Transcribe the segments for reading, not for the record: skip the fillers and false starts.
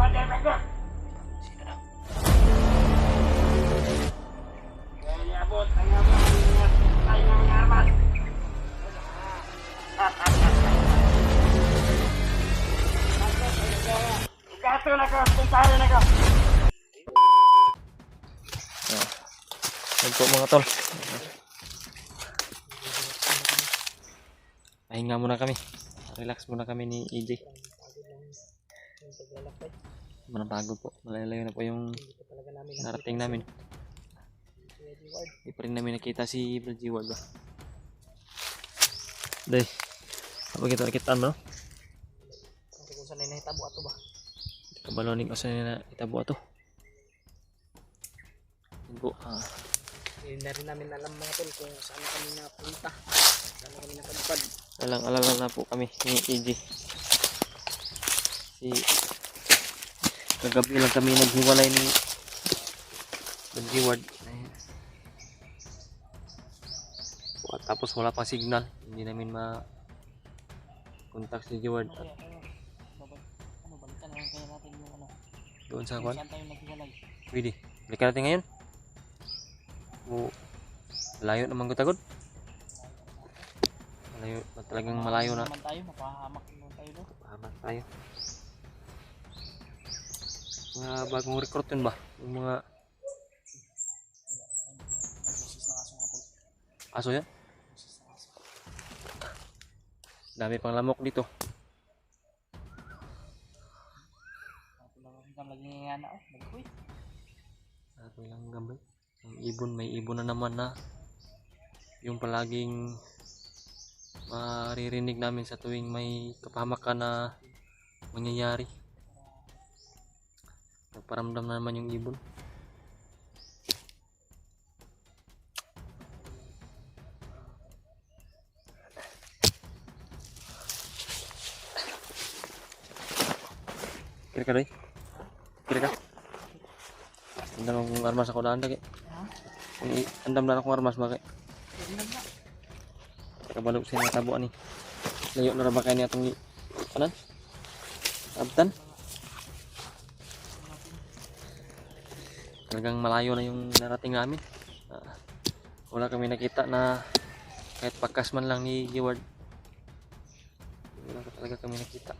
Sino daw? Yan po mga tol. Pahinga muna kami. Relax muna kami ni EJ. Manapagod po. Malayo na po yung narating namin. Hindi pa rin namin nakita si Brad G. Ward ba? Day. Apa kita nakitaan mo? Kung saan na hitabo ato ba? Kabalonin ko saan na itabo ato. Po, Hindi na rin namin alam mga tol kung saan kami napunta. Saan kami nakalipad. alang-alang na po kami ni EJ. Kagabi lang kami naghiwalay ni Brad G. Ward. Tapos wala pang signal. Hindi namin ma-contact si G. Ward. Balikan lang kaya natin yung ano. Doon sa Kung kwan. saan tayo naghiwalay. Pwede. Balikan natin ngayon. Malayo naman gutagod. Malayo, talagang malayo na. Naman tayo, mapahamak naman tayo doon. Mapahamak tayo. Mga bagong recruit yun ba? Yung mga Nagsisis na kaso nga tol. aso yan? Nagsisis na kaso. Dami pang lamok dito. Ang lagi nga na oh. Nagkuy. Ako lang gambay. Ang ibon, may ibon na naman na yung palaging maririnig namin sa tuwing may kapahamakan na mangyayari. Nagparamdam na naman yung ibon. Kira ka doy? Kira ka? Andam akong armas ako daan lagi. Andam na akong armas bakit? Kabalo siya na tabuan ni. Layo na ba kayo niya itong kanan? Abtan? Talagang malayo na yung narating namin. Wala kami nakita na kahit pakas man lang ni G. Ward. Wala talaga kami nakita.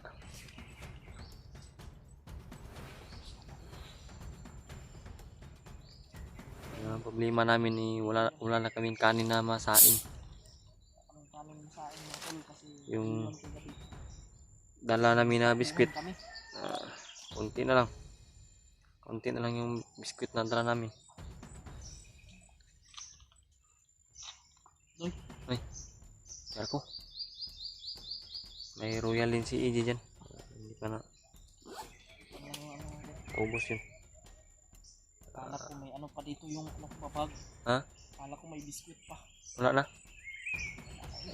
Ang problema namin ni wala na kaming kanin na masaing. Kaming masain mga tol kasi Yung iwan ko gabi. dala namin na biskwit. Kami. Konti na lang. Konti na lang yung biskwit na dala namin. Uy. Ay. Kaya ko. May royal din si EJ dyan. Hindi pa na. Ubos yun. Kala ko may ano pa dito yung ano babag. Ha? Kala ko may biskwit pa. Wala na.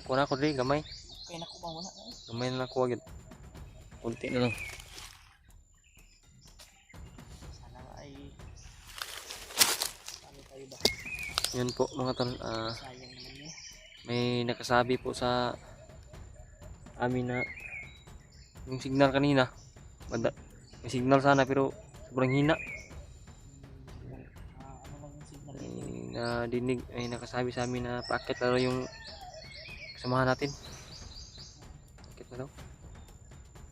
Kuna ko rin. Gamay. Kaya naku ba wala na eh. Gamay na lang ko agad. Konti na lang. Sana nga ay ano tayo ba? Yun po mga tol. Sayang naman yun. May nakasabi po sa amin na yung signal kanina. May signal sana pero sobrang hina. Ano lang yung signal May dito. nadinig, ay nakasabi sa amin na paakit na daw yung kasamahan natin. Paakit na daw.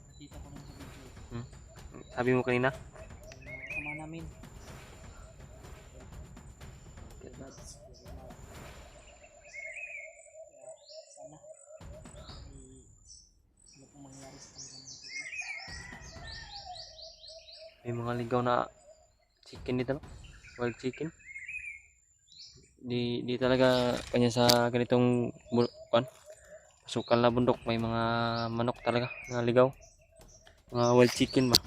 Nakita ko lang sa video. Sabi mo kanina? Sama namin. Sana ano kung mangyari sa kanila mga tol. May mga ligaw na chicken dito, no? Wild chicken. Di talaga kanya sa ganitong kan. Sukal na bundok, may mga manok talaga na ligaw. Mga wild chicken ba?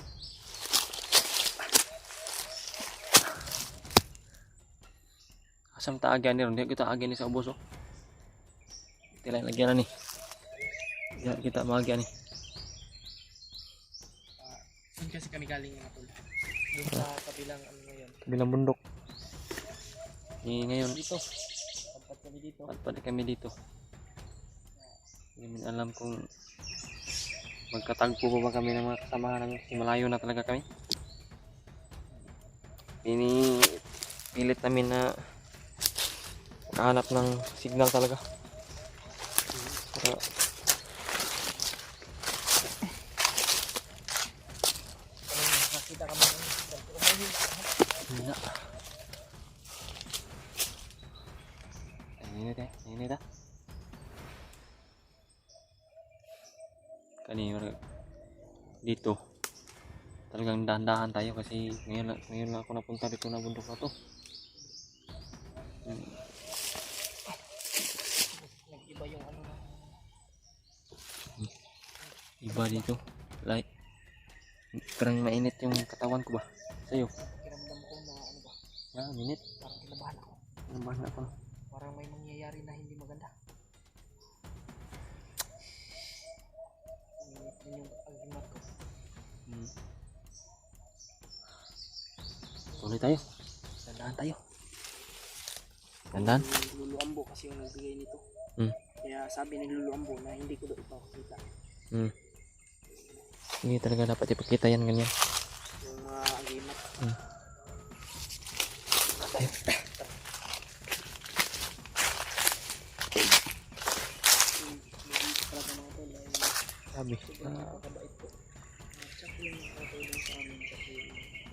Asam taagyan ni ron, di kita agyan ni sa ubos oh. Tila lagyan na ni. Di kita maagyan ni. Saan kasi kami galing mga tol? Doon sa kabilang ano ngayon. Kabilang bundok. Ngayon, Dito. Pagpat kami dito. padpad kami dito. Hindi namin alam kung magkatagpo pa ba kami ng mga kasamahan namin kasi malayo na talaga kami. Pinipilit namin na makahanap ng signal talaga. Para Nakita ka mo ng signal. Pero may hila. hina. Ini dah. Kanina dito. Talagang dahan-dahan tayo kasi ngayon lang ako napunta dito na bundok na to. Nag-iba yung ano na. Iba dito. Like, parang mainit yung katawan ko ba? Sa'yo? Pakiramdam ko na ano ba. Minit. Parang kinabahan ako. Kinabahan ako. Parang may mangyayari na hindi maganda. Yun yung agimat ko. Tuloy tayo. Dandahan tayo. Dandahan? Lulu Ambo kasi yung nagbigay nito. Kaya sabi ni Lulu Ambo na hindi ko daw ipakita. Hindi talaga dapat ipakita yan ganyan. Yung mga agimat. Tayo. Talaga mga tol ay Sabi. napakabait po. At saka yung nakatulong sa amin kasi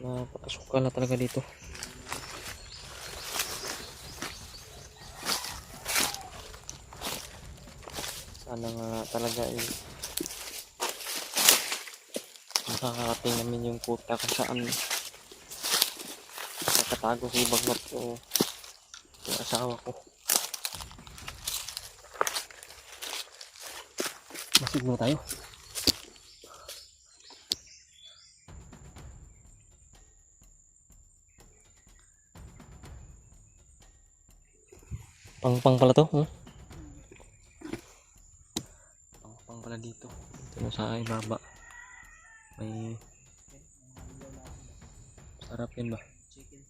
Napakasuka na talaga dito. Sana nga talaga makakarating namin yung kuta kung saan nakatago si Bagnat o yung asawa ko. Masigno tayo. Pang pala to, pang pala dito. Ito na sa ibaba. May sarap yan ba? chicken.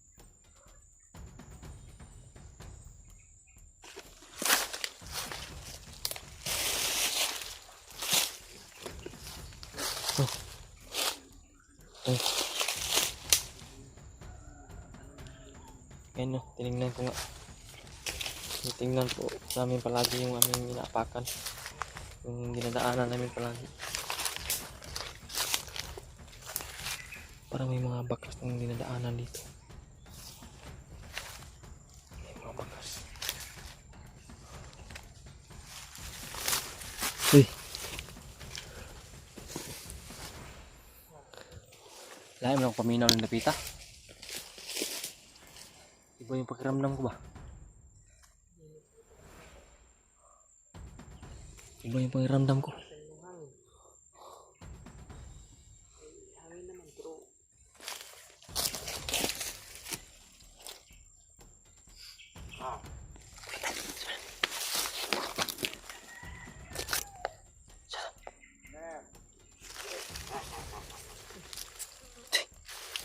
Ayan no, tinignan ko nga. Tingnan po namin palagi yung aming inaapakan. Yung dinadaanan namin palagi. Parang may mga bakas ng dinadaanan dito. May mga bakas. Uy! Lahat mo lang paminaw ng napita. Iba yung pakiramdam ko ba? Iba yung pakiramdam ko. Yung hangin. Hangin naman pero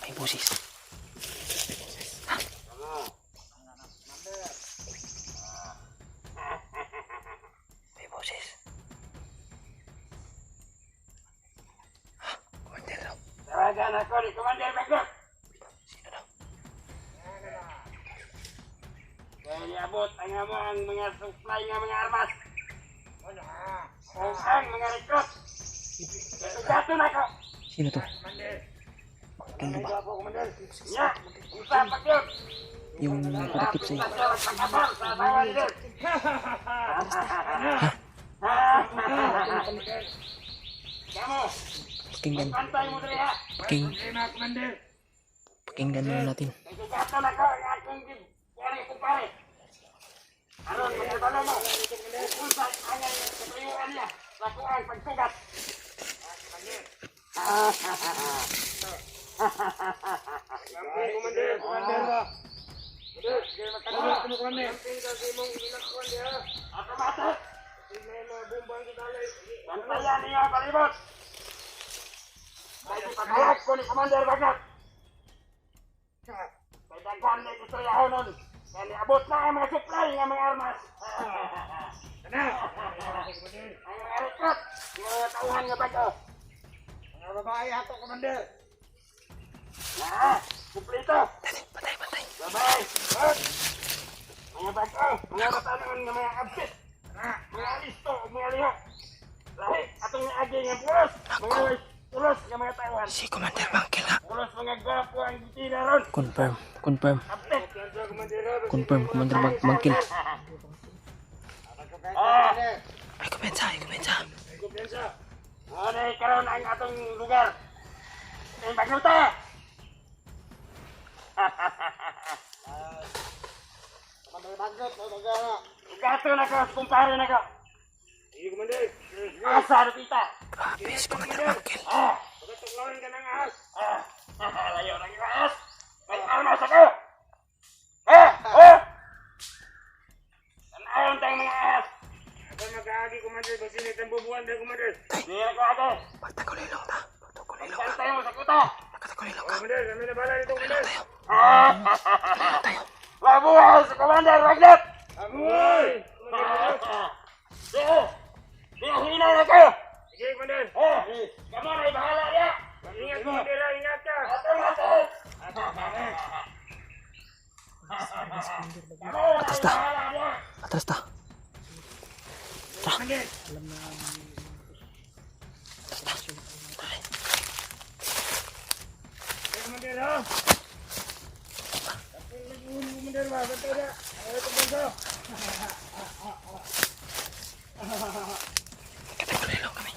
May busis. May busis. Commander daw. Tawagan ako ni Commander Bagnat. Sino daw? Kaya niabot ang among mga supply nga mga armas. Kung ang mga recruit. Gato na ko. Sino to? Ano ba? Nya, usa pa yun. Yung nakatakip sa'yo. Pagkabal sa asawa ni Del. Kamu, Pakinggan. pantay mo dali ha. Pakinggan muna natin. Gato na ko ang akong gipari kumpare. Aron, magkabalo mo. Usa ang katayuan niya. Lako ang pagsugat. Commander ba? Automatic. Bantayan niya palibot. Dahil pagkayag ko ni Commander Bagnat. May daghan na istoryahonon nun. Kaya niabot na ang mga supply ng mga armas. Ang mga recruit, yung mga tauhan nga bago. Mga babae ato, Commander. Kumplito. Patay. Babay. Hot. Mga bago. Mga katanungan ng mga absit. Mga listo. Mga liho. Lahi. Atong agi nga pulos. Mga pulos nga mga tauhan. Si Commander Bangkil nga. Pulos mga gwapo ang gitina ron. Confirm. Absit. Confirm, Commander Bangkil. Ah. Ay, kumensa. Kumpiyansa. Ano karon ang atong lugar? Ay bagluta. Gato na ko, kumpare na ko. Sige, Commander. Asa na tita? Grabe si Commander Bangkil. Pagkatuklawan ka ng ahas. Layo ng ahas. May armas ako. Sanayon tayong mga ahas. Ako mag-aagi, Commander. Basinit ang bubuan dahil, Commander. Hindi ako ako. Pagtagulilong ta. Pagkantay mo sa kuta. Nakatagulilong ka. Commander, kami na bala dito, Commander. Tayo. Mabuhay sa Commander Magnet! Mabuhay! Sige, hinay na kayo! Sige, Commander. Kamu na ibahala niya! Ingat, Commander, ingat ka! Atras ta. Commander! Alam na Commander, ha? Tapos nag-uun, Commander, ba? Bantay na! Ayaw ito, Banso! Nakatagulilong kami.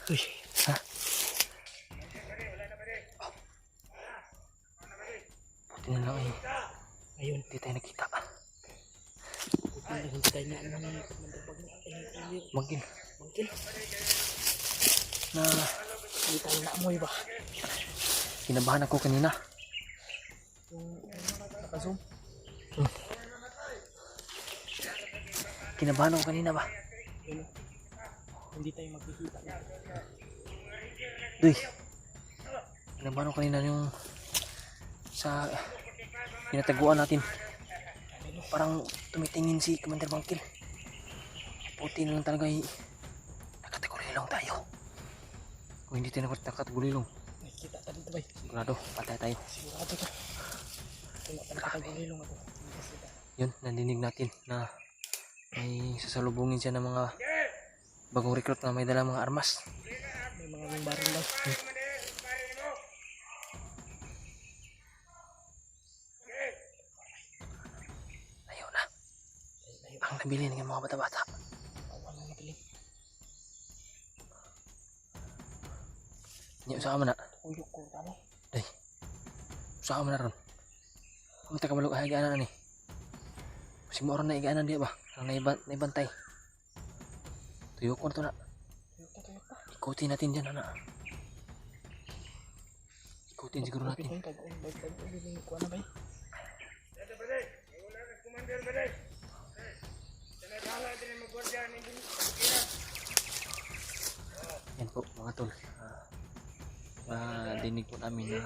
Uy, ha? Buti na lang eh. ayun. Hindi tayo nakita. Hindi tayo na ano ni Commander Bangkil. Bangkil. Na Hindi tayo naamoy ba? kinabahan ako kanina. Yung naka-zoom. Kinabahan ako kanina ba? Yun. Hindi tayo magkikita. Duy. Kinabahan ako kanina yung sa pinataguan natin. Parang tumitingin si Commander Bangkil. Puti na lang talaga nakatagulilong tayo. Kung hindi tayo nakatagulilong, Nakikita ka dito ba? sigurado patay tayo. Sigurado ka. Wala pa nakatagulilong ako. Yun, nandinig natin na may sasalubungin siya ng mga bagong recruit na may dalang mga armas. May mga lumbaril lang. Ayaw na. Ang nabili ng mga bata-bata. Wala na piling. Hindi, usaha mo na. Uyok ko tamo. Usaha mo na ron. Kung takabalog ay higaan na ni. Kasi mo ron na higaan di ba? Ang naibantay. Tuyo ko na to na. Tuyok pa. Ikutin natin dyan, anak. Ikutin siguro natin. Kuha na ba? Ito ba din? Wala na Commander ba din? Sanadala din ang magwardya ng Pilipinas. Yan po, mga tol. Dinig po namin na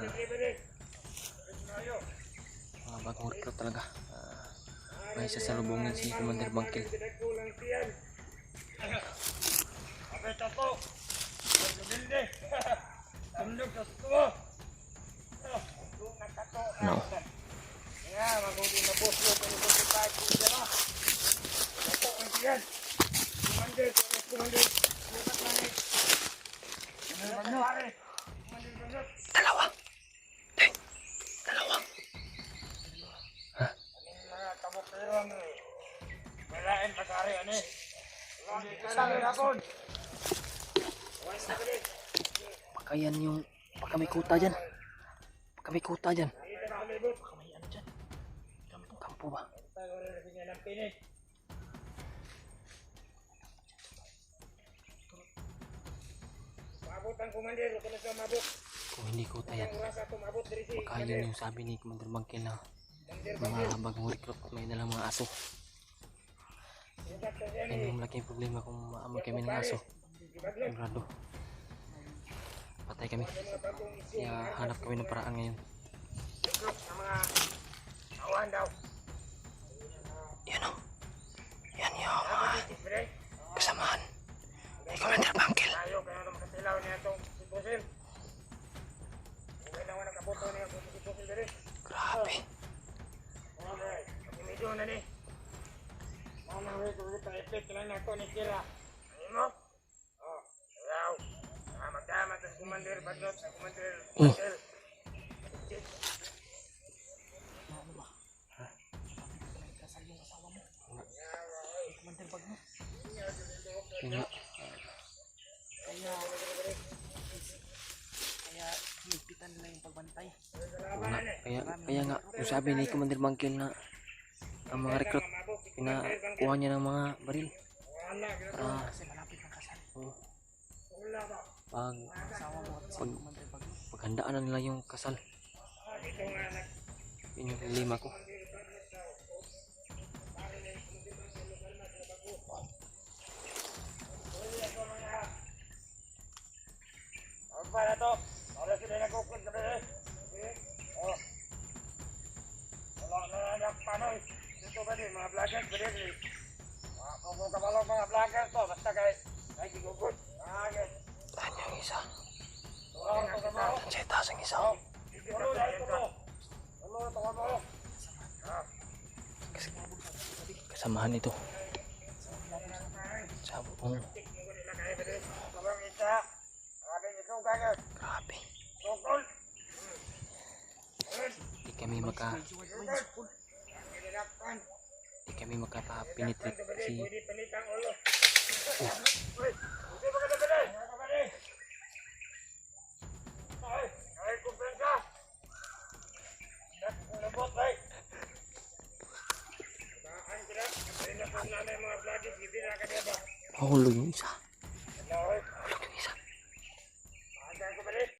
mga bagong recruit talaga. May sasalubungin si Commander Bangkil. Abay tapo. Pagdumindi. Tundog sa tuwa. Ano? Kaya magundi na buslo kung gusto tayo siya na. Ito ang siyan. Commander. Lukat na ni. Commander. Dalawa. Dalawa. Mga kabukirang malain pagkari ano eh. Hindi ka lang hapon. Baka yan yung... Baka may kuta dyan. Baka may kuta dyan. Baka may ano dyan. Kampo ba? Mabot ang Commander, huwag ka na sa mabot. Kung hindi ko tayan, Rasa tumabot diri si baka yun yung sabi ni Commander Bangkil na mga bagong recruit may dalang mga aso. Yan yung malaking problema kung maamoy kami ng aso. Sigurado patay kami. Kaya hanap kami ng paraan ngayon. Recruit ng mga awan daw. Yan o. Yan yung Dire. kasamahan ni Commander Bangkil. Tayo kaya naman makasilaw niya itong sitwasyon. Okay na wala kabuto niya kung sitwasyon diri. Grabe. Okay, pag medyo na ni. Mama, wait, kita epek lang na ito ni Kira. Ano mo? Oh, wow. Magkama sa Commander Badlot, sa Commander Bangkil. Yun nga. Kaya higpitan nila yung pagbantay. Kaya nga, yung sabi ni Commander Bangkil na ang mga recruit, pinakuha niya ng mga baril. Kasi malapit ng kasal. Paghandaan na nila yung kasal. Yun yung lima ko. Para to, wala sila nagkukul sa bebe. Oh. Wala na panoy. Dito ba din, mga vloggers ba din? Kung kabalong mga vloggers to, basta kay gigugod. Yes. Tahan yung isa. Tulong na kita. Sa itaas ang isa. Tulong na ito. Tulong na ito ka mo. Kasamahan ito. Sa buong. Tulong isa. Aking ikaw ganyan. Grabe. Tukol. Di kami makapenetrate kasi Pwede palitang ulo. Uy, hindi ba ka nabili? Ay, kumpensa. Nabot, ay. Baan sila. Kapag na po namin mga vloggers, hindi na kanina ba? mahulog yung isa.